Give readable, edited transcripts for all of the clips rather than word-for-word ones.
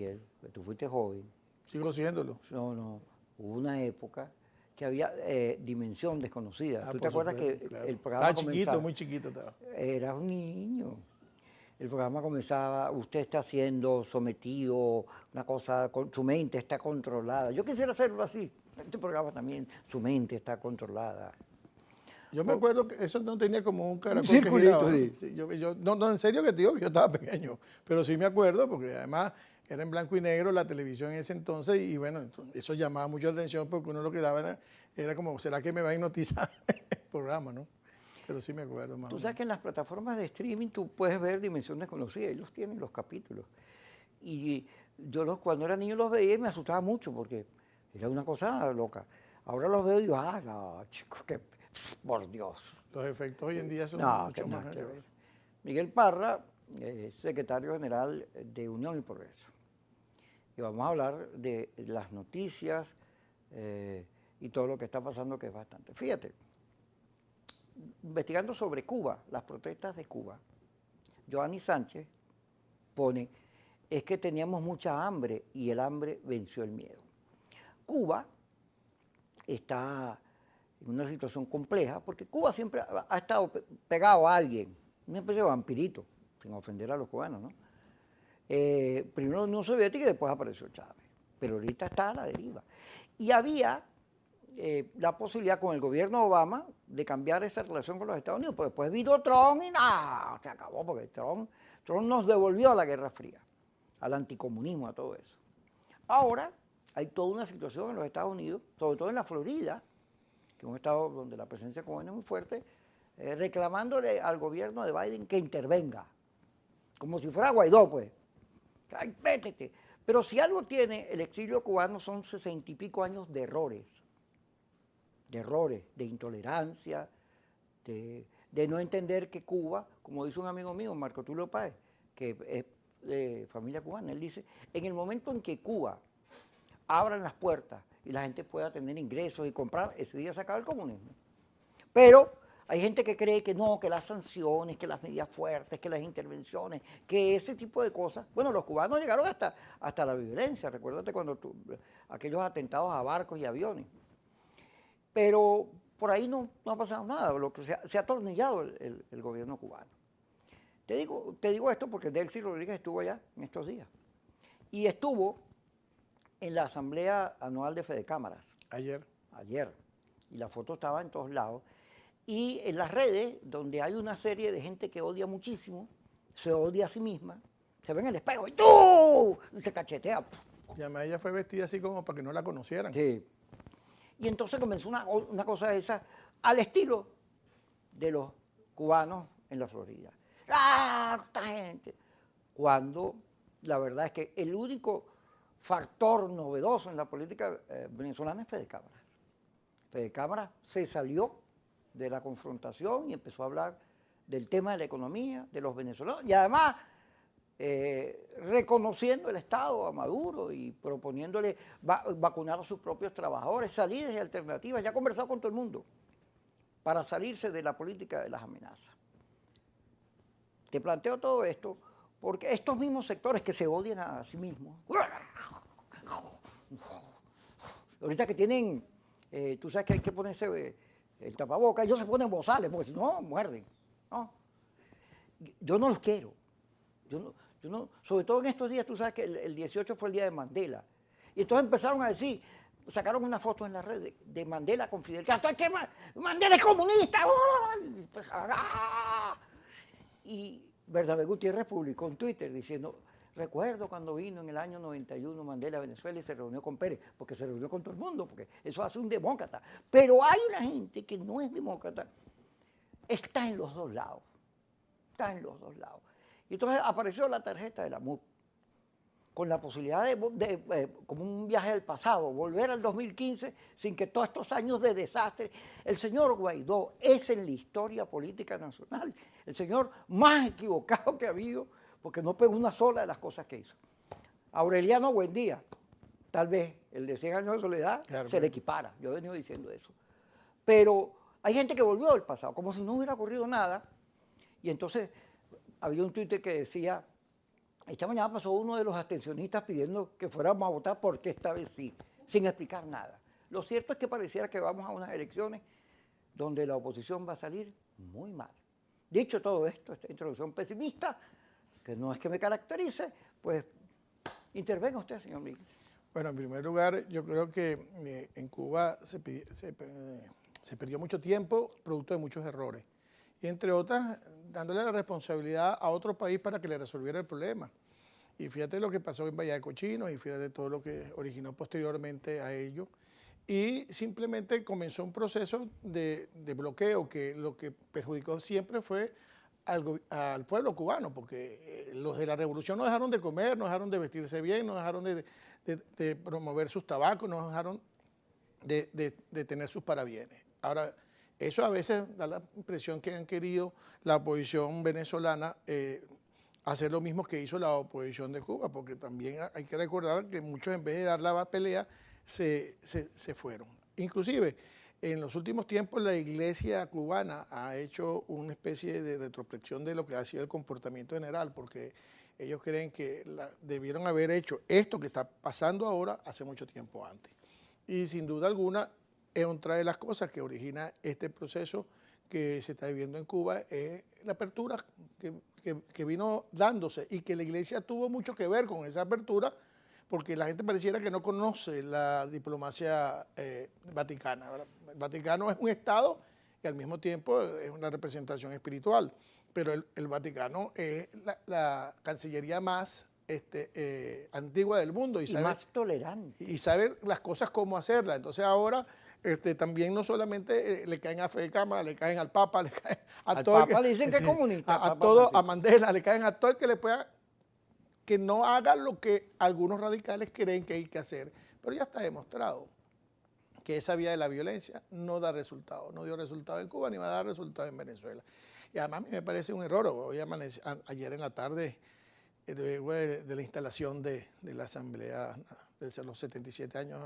Miguel, que tú fuiste joven. Sigo siéndolo. No, hubo una época que había Dimensión Desconocida. ¿Tú te Por acuerdas supuesto, que claro. el programa Estaba chiquito, comenzaba? muy chiquito estaba. Era un niño. El programa comenzaba, usted está siendo sometido, una cosa, su mente está controlada. Yo quisiera hacerlo así. Este programa también, su mente está controlada. Yo me acuerdo que eso no tenía como un caracol que circulito, giraba, ¿no? sí. Sí, no, en serio que te digo que yo estaba pequeño, pero sí me acuerdo porque además era en blanco y negro la televisión en ese entonces y bueno, eso llamaba mucho la atención porque uno lo que daba era como, ¿será que me va a hipnotizar el programa, no? Pero sí me acuerdo más o Tú menos. sabes que en las plataformas de streaming tú puedes ver Dimensión Desconocida, ellos tienen los capítulos. Y yo cuando era niño los veía y me asustaba mucho porque era una cosa loca. Ahora los veo y digo, no, chicos, que por Dios. Los efectos hoy en día son No, que mucho más nada que ver. elevados. Miguel Parra, secretario general de Unión y Progreso. Y vamos a hablar de las noticias y todo lo que está pasando, que es bastante. Fíjate, investigando sobre Cuba, las protestas de Cuba, Joanny Sánchez pone, es que teníamos mucha hambre y el hambre venció el miedo. Cuba está en una situación compleja porque Cuba siempre ha estado pegado a alguien, una especie de vampirito, sin ofender a los cubanos, ¿no? Primero la Unión Soviética y después apareció Chávez, pero ahorita está a la deriva. Y había la posibilidad con el gobierno de Obama de cambiar esa relación con los Estados Unidos, pero después vino Trump y nada, se acabó porque Trump nos devolvió a la Guerra Fría, al anticomunismo, a todo eso. Ahora hay toda una situación en los Estados Unidos, sobre todo en la Florida, que es un estado donde la presencia cubana es muy fuerte, reclamándole al gobierno de Biden que intervenga, como si fuera Guaidó, pues. Ay, métete. Pero si algo tiene el exilio cubano son 60 y pico años de errores, de intolerancia, de no entender que Cuba, como dice un amigo mío, Marco Tulio Páez, que es de familia cubana, él dice, en el momento en que Cuba abran las puertas y la gente pueda tener ingresos y comprar, ese día se acaba el comunismo. Pero hay gente que cree que no, que las sanciones, que las medidas fuertes, que las intervenciones, que ese tipo de cosas. Bueno, los cubanos llegaron hasta la violencia, recuérdate cuando aquellos atentados a barcos y aviones. Pero por ahí no ha pasado nada, lo que se ha atornillado el gobierno cubano. Te digo esto porque Delcy Rodríguez estuvo allá en estos días. Y estuvo en la Asamblea Anual de Fedecámaras. Ayer. Y la foto estaba en todos lados. Y en las redes, donde hay una serie de gente que odia muchísimo, se odia a sí misma, se ve en el espejo y ¡tú! Y se cachetea. Y además ella fue vestida así como para que no la conocieran. Sí. Y entonces comenzó una cosa de esa al estilo de los cubanos en la Florida. ¡Ah, esta gente! Cuando la verdad es que el único factor novedoso en la política venezolana es Fedecámaras. Fedecámaras se salió de la confrontación y empezó a hablar del tema de la economía, de los venezolanos, y además reconociendo el Estado a Maduro y proponiéndole vacunar a sus propios trabajadores, salidas y alternativas. Ya ha conversado con todo el mundo para salirse de la política de las amenazas. Te planteo todo esto porque estos mismos sectores que se odian a sí mismos, ahorita que tienen, tú sabes que hay que ponerse el tapabocas, ellos se ponen bozales, porque si no, muerden. ¿No? Yo no los quiero. Yo no, sobre todo en estos días, tú sabes que el 18 fue el día de Mandela. Y entonces empezaron a decir, sacaron una foto en la red de Mandela con Fidel Castro, que Mandela es comunista. Y Bernabé Gutiérrez publicó en Twitter diciendo, recuerdo cuando vino en el año 91 Mandela a Venezuela y se reunió con Pérez, porque se reunió con todo el mundo, porque eso hace un demócrata. Pero hay una gente que no es demócrata, está en los dos lados. Y entonces apareció la tarjeta de la MUD, con la posibilidad como un viaje al pasado, volver al 2015 sin que todos estos años de desastre. El señor Guaidó es en la historia política nacional el señor más equivocado que ha habido, porque no pegó una sola de las cosas que hizo. Aureliano Buendía, tal vez el de 100 años de soledad claro, se le equipara, yo he venido diciendo eso. Pero hay gente que volvió al pasado, como si no hubiera ocurrido nada, y entonces había un Twitter que decía, Esta mañana pasó uno de los abstencionistas pidiendo que fuéramos a votar porque esta vez sí, sin explicar nada. Lo cierto es que pareciera que vamos a unas elecciones donde la oposición va a salir muy mal. Dicho todo esto, esta introducción pesimista, que no es que me caracterice, pues intervenga usted, señor Miguel. Bueno, en primer lugar, yo creo que en Cuba se perdió mucho tiempo producto de muchos errores. Y entre otras, dándole la responsabilidad a otro país para que le resolviera el problema. Y fíjate lo que pasó en Bahía de Cochinos y fíjate todo lo que originó posteriormente a ello. Y simplemente comenzó un proceso de bloqueo que lo que perjudicó siempre fue al pueblo cubano, porque los de la revolución no dejaron de comer, no dejaron de vestirse bien, no dejaron de promover sus tabacos, no dejaron de tener sus parabienes. Ahora, eso a veces da la impresión que han querido la oposición venezolana hacer lo mismo que hizo la oposición de Cuba, porque también hay que recordar que muchos en vez de dar la pelea se fueron. Inclusive, en los últimos tiempos la iglesia cubana ha hecho una especie de retrospección de lo que ha sido el comportamiento general, porque ellos creen que debieron haber hecho esto que está pasando ahora hace mucho tiempo antes. Y sin duda alguna, es otra de las cosas que origina este proceso que se está viviendo en Cuba, es la apertura que vino dándose y que la iglesia tuvo mucho que ver con esa apertura, porque la gente pareciera que no conoce la diplomacia vaticana, ¿verdad? El Vaticano es un Estado y al mismo tiempo es una representación espiritual, pero el Vaticano es la cancillería más antigua del mundo y más tolerante. Y sabe las cosas cómo hacerlas. Entonces ahora también no solamente le caen a Fede Cámara, le caen al Papa, le caen a todo. Al Papa le dicen que es comunista. A Mandela, le caen a todo el que le pueda, que no haga lo que algunos radicales creen que hay que hacer. Pero ya está demostrado que esa vía de la violencia no da resultado, no dio resultado en Cuba ni va a dar resultado en Venezuela. Y además a mí me parece un error. Ayer en la tarde, luego de la instalación de la Asamblea de los 77 años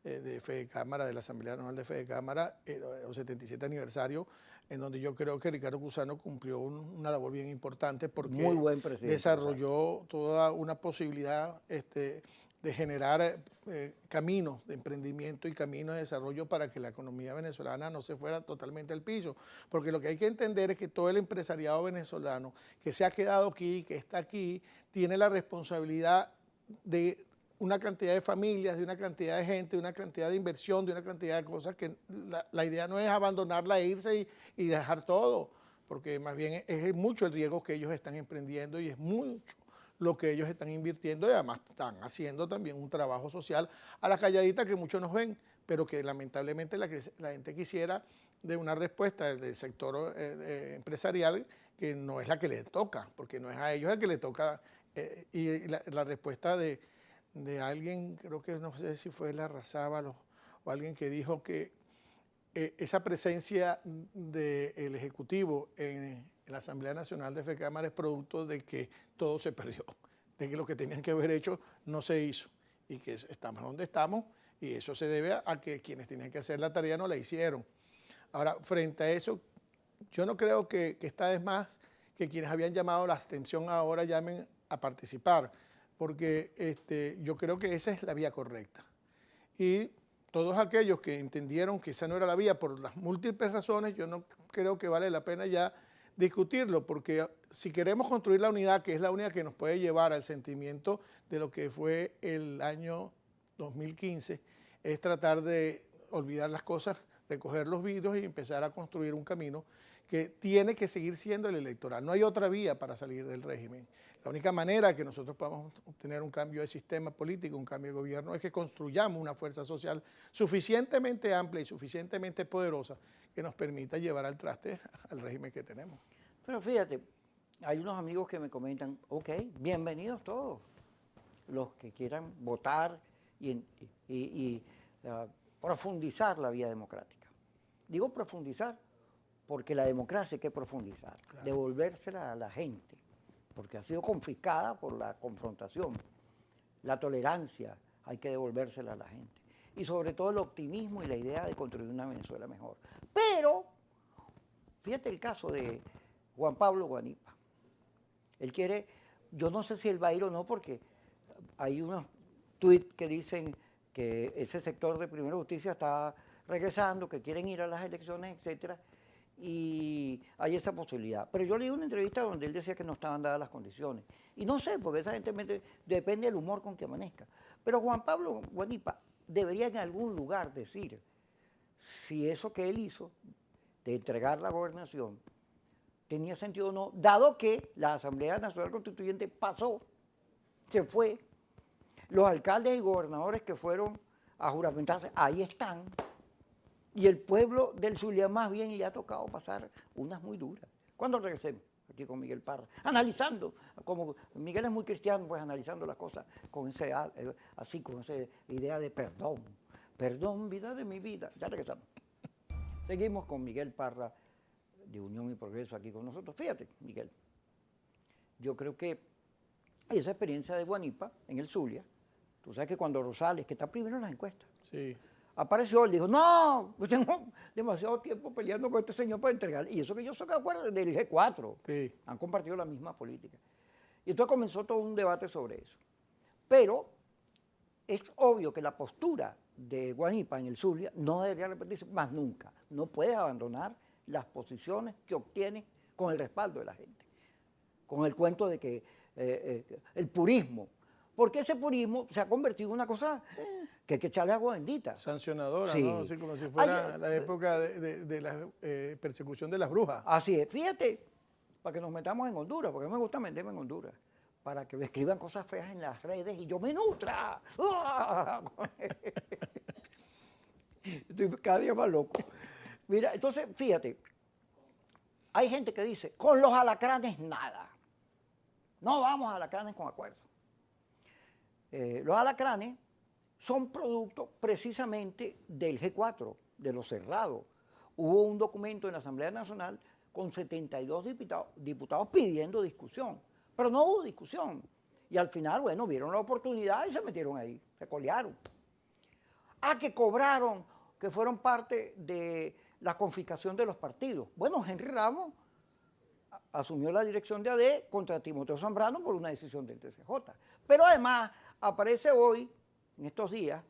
de Fede Cámara, de la Asamblea Anual de Fede Cámara, el 77 aniversario, en donde yo creo que Ricardo Cusano cumplió una labor bien importante porque muy buen presidente, desarrolló toda una posibilidad de generar caminos de emprendimiento y caminos de desarrollo para que la economía venezolana no se fuera totalmente al piso. Porque lo que hay que entender es que todo el empresariado venezolano que se ha quedado aquí, que está aquí, tiene la responsabilidad de una cantidad de familias, de una cantidad de gente, de una cantidad de inversión, de una cantidad de cosas que la idea no es abandonarla e irse y dejar todo, porque más bien es mucho el riesgo que ellos están emprendiendo y es mucho lo que ellos están invirtiendo y además están haciendo también un trabajo social a la calladita que muchos nos ven, pero que lamentablemente la gente quisiera de una respuesta del sector empresarial que no es la que les toca, porque no es a ellos el que les toca y la respuesta de alguien, creo que no sé si fue Larrazábal o alguien que dijo que esa presencia del Ejecutivo en la Asamblea Nacional de Fede Cámara es producto de que todo se perdió, de que lo que tenían que haber hecho no se hizo y que estamos donde estamos y eso se debe a que quienes tenían que hacer la tarea no la hicieron. Ahora, frente a eso, yo no creo que esta vez más que quienes habían llamado la abstención ahora llamen a participar, porque yo creo que esa es la vía correcta. Y todos aquellos que entendieron que esa no era la vía por las múltiples razones, yo no creo que vale la pena ya discutirlo, porque si queremos construir la unidad, que es la única que nos puede llevar al sentimiento de lo que fue el año 2015, es tratar de olvidar las cosas, recoger los vidrios y empezar a construir un camino que tiene que seguir siendo el electoral. No hay otra vía para salir del régimen. La única manera que nosotros podamos obtener un cambio de sistema político, un cambio de gobierno, es que construyamos una fuerza social suficientemente amplia y suficientemente poderosa que nos permita llevar al traste al régimen que tenemos. Pero fíjate, hay unos amigos que me comentan, ok, bienvenidos todos, los que quieran votar y profundizar la vía democrática. Digo profundizar porque la democracia hay que profundizar, claro, devolvérsela a la gente, porque ha sido confiscada por la confrontación. La tolerancia hay que devolvérsela a la gente. Y sobre todo el optimismo y la idea de construir una Venezuela mejor. Pero, fíjate el caso de Juan Pablo Guanipa. Él quiere Yo no sé si él va a ir o no, porque hay unos tweets que dicen que ese sector de Primera Justicia está regresando, que quieren ir a las elecciones, etcétera, y hay esa posibilidad. Pero yo leí una entrevista donde él decía que no estaban dadas las condiciones. Y no sé, porque esa gente depende del humor con que amanezca. Pero Juan Pablo Guanipa debería en algún lugar decir si eso que él hizo, de entregar la gobernación, tenía sentido o no, dado que la Asamblea Nacional Constituyente pasó, se fue, los alcaldes y gobernadores que fueron a juramentarse, ahí están, y el pueblo del Zulia más bien le ha tocado pasar unas muy duras. ¿Cuándo regresemos? Aquí con Miguel Parra, analizando, como Miguel es muy cristiano, pues analizando las cosas con ese, así, con esa idea de perdón. Perdón, vida de mi vida. Ya regresamos. Seguimos con Miguel Parra, de Unión y Progreso, aquí con nosotros. Fíjate, Miguel, yo creo que esa experiencia de Guanipa en el Zulia, tú sabes que cuando Rosales, que está primero en las encuestas, Sí. apareció, él dijo, no, pues tengo demasiado tiempo peleando con este señor para entregar. Y eso que yo soy de acuerdo del G4. Sí. Han compartido la misma política. Y entonces comenzó todo un debate sobre eso. Pero es obvio que la postura de Guanipa en el Zulia no debería repetirse más nunca. No puedes abandonar las posiciones que obtienes con el respaldo de la gente. Con el cuento de que el purismo. Porque ese purismo se ha convertido en una cosa que hay que echarle agua bendita. Sancionadora, Sí. ¿no? Así como si fuera la época de la persecución de las brujas. Así es. Fíjate, para que nos metamos en Honduras, porque a mí me gusta meterme en Honduras, para que me escriban cosas feas en las redes y yo me nutra. Estoy cada día más loco. Mira, entonces, fíjate, hay gente que dice, con los alacranes nada. No vamos a alacranes con acuerdo. Los alacranes son producto precisamente del G4, de los cerrados. Hubo un documento en la Asamblea Nacional con 72 diputados pidiendo discusión, pero no hubo discusión. Y al final, bueno, vieron la oportunidad y se metieron ahí, se colearon. Que cobraron, que fueron parte de la confiscación de los partidos. Bueno, Henry Ramos asumió la dirección de AD contra Timoteo Zambrano por una decisión del TCJ. Pero además aparece hoy, en estos días,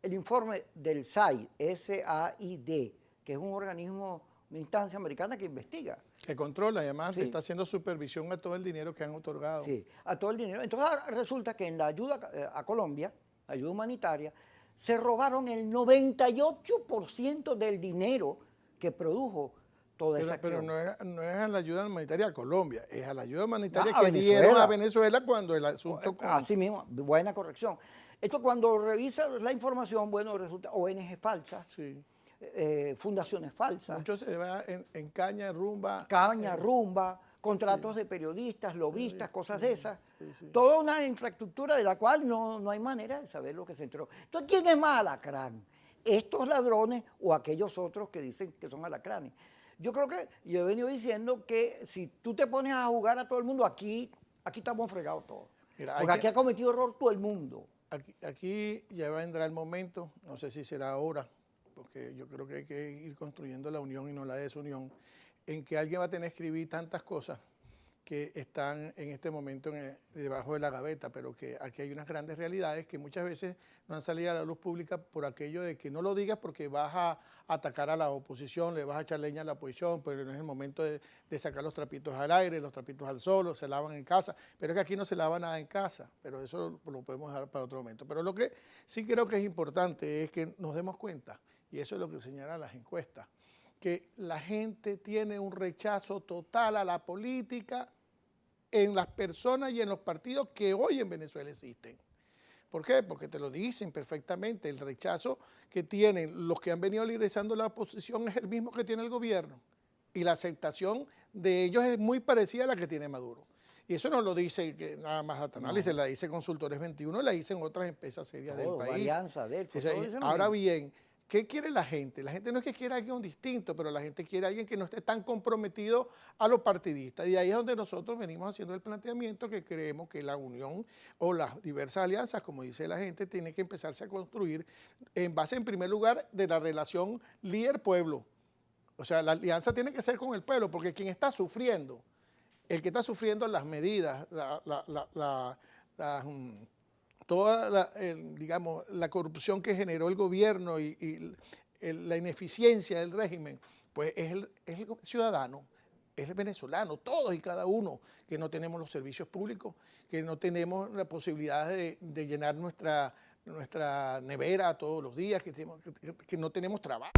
el informe del SAID, SAID, que es un organismo, una instancia americana que investiga. Que controla y además Sí. está haciendo supervisión a todo el dinero que han otorgado. Sí, a todo el dinero. Entonces ahora resulta que en la ayuda a Colombia, la ayuda humanitaria, se robaron el 98% del dinero que produjo toda esa Pero acción. no es a la ayuda humanitaria a Colombia, es a la ayuda humanitaria A que dieron Venezuela. a Venezuela cuando el asunto... Así mismo, buena corrección. Esto cuando revisa la información, bueno, resulta ONG falsas, Sí. fundaciones falsas, Mucho se va en caña, rumba. caña, rumba, contratos de periodistas, lobistas, cosas de esas. Sí. Toda una infraestructura de la cual no hay manera de saber lo que se entró. Entonces, ¿quién es más alacrán? ¿Estos ladrones o aquellos otros que dicen que son alacranes? Yo creo que yo he venido diciendo que si tú te pones a jugar a todo el mundo, aquí estamos fregados todos. Mira, Porque aquí ha cometido error todo el mundo. Aquí ya vendrá el momento, no sé si será ahora, porque yo creo que hay que ir construyendo la unión y no la desunión, en que alguien va a tener que escribir tantas cosas que están en este momento debajo de la gaveta, pero que aquí hay unas grandes realidades que muchas veces no han salido a la luz pública por aquello de que no lo digas porque vas a atacar a la oposición, le vas a echar leña a la oposición, pero no es el momento de sacar los trapitos al aire, los trapitos al sol, se lavan en casa, pero es que aquí no se lava nada en casa, pero eso lo podemos dejar para otro momento. Pero lo que sí creo que es importante es que nos demos cuenta, y eso es lo que señalan las encuestas, que la gente tiene un rechazo total a la política en las personas y en los partidos que hoy en Venezuela existen. ¿Por qué? Porque te lo dicen perfectamente, el rechazo que tienen los que han venido liderazando la oposición es el mismo que tiene el gobierno y la aceptación de ellos es muy parecida a la que tiene Maduro. Y eso no lo dice nada más Atanales, la dice Consultores 21, la dicen otras empresas serias del país. Alianza, Delfo, Ahora bien, ¿qué quiere la gente? La gente no es que quiera a alguien distinto, pero la gente quiere a alguien que no esté tan comprometido a los partidistas. Y ahí es donde nosotros venimos haciendo el planteamiento que creemos que la unión o las diversas alianzas, como dice la gente, tiene que empezarse a construir en base, en primer lugar, de la relación líder-pueblo. O sea, la alianza tiene que ser con el pueblo, porque quien está sufriendo el que está sufriendo las medidas, toda digamos, la corrupción que generó el gobierno y la ineficiencia del régimen, pues es el ciudadano, es el venezolano, todos y cada uno, que no tenemos los servicios públicos, que no tenemos la posibilidad de llenar nuestra nevera todos los días, que no tenemos trabajo.